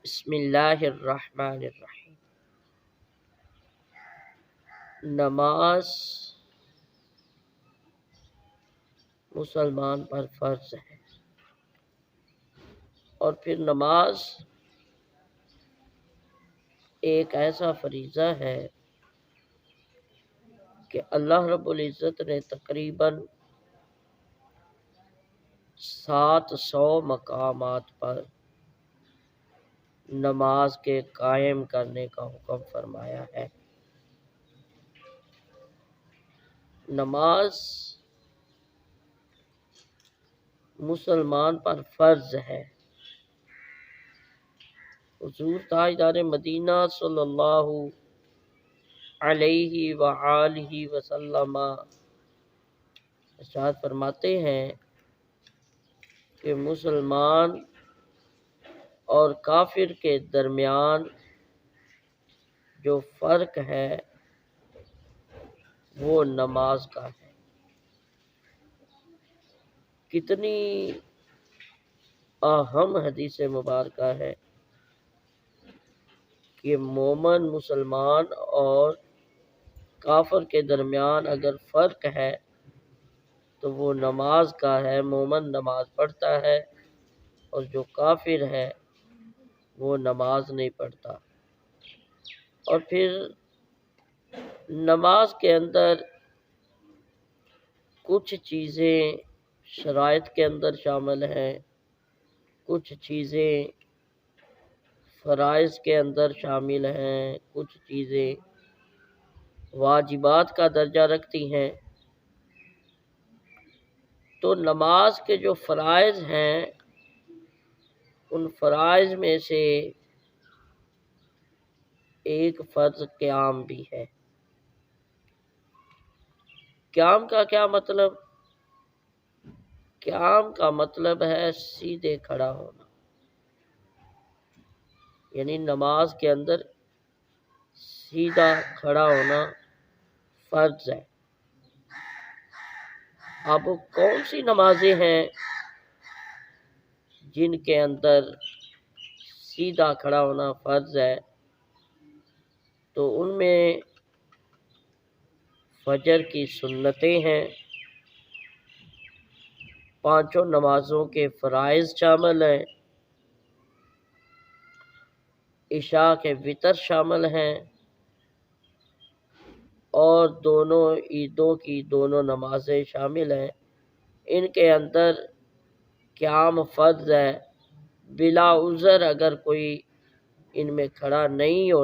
بسم اللہ الرحمن الرحیم۔ نماز مسلمان پر فرض ہے، اور پھر نماز ایک ایسا فریضہ ہے کہ اللہ رب العزت نے تقریباً 700 مقامات پر نماز کے قائم کرنے کا حکم فرمایا ہے۔ نماز مسلمان پر فرض ہے۔ حضور تاجدار مدینہ صلی اللہ علیہ وآلہ وسلم ارشاد فرماتے ہیں کہ مسلمان اور کافر کے درمیان جو فرق ہے وہ نماز کا ہے۔ کتنی اہم حدیث مبارکہ ہے کہ مومن مسلمان اور کافر کے درمیان اگر فرق ہے تو وہ نماز کا ہے۔ مومن نماز پڑھتا ہے اور جو کافر ہے وہ نماز نہیں پڑھتا۔ اور پھر نماز کے اندر کچھ چیزیں شرائط کے اندر شامل ہیں، کچھ چیزیں فرائض کے اندر شامل ہیں، کچھ چیزیں واجبات کا درجہ رکھتی ہیں۔ تو نماز کے جو فرائض ہیں ان فرائض میں سے ایک فرض قیام بھی ہے۔ قیام کا کیا مطلب؟ قیام کا مطلب ہے سیدھے کھڑا ہونا، یعنی نماز کے اندر سیدھا کھڑا ہونا فرض ہے۔ اب کون سی نمازیں ہیں جن کے اندر سیدھا کھڑا ہونا فرض ہے؟ تو ان میں فجر کی سنتیں ہیں، پانچوں نمازوں کے فرائض شامل ہیں، عشاء کے وتر شامل ہیں، اور دونوں عیدوں کی دونوں نمازیں شامل ہیں۔ ان کے اندر قیام فرض ہے۔ بلا عذر اگر کوئی ان میں کھڑا نہیں ہوتا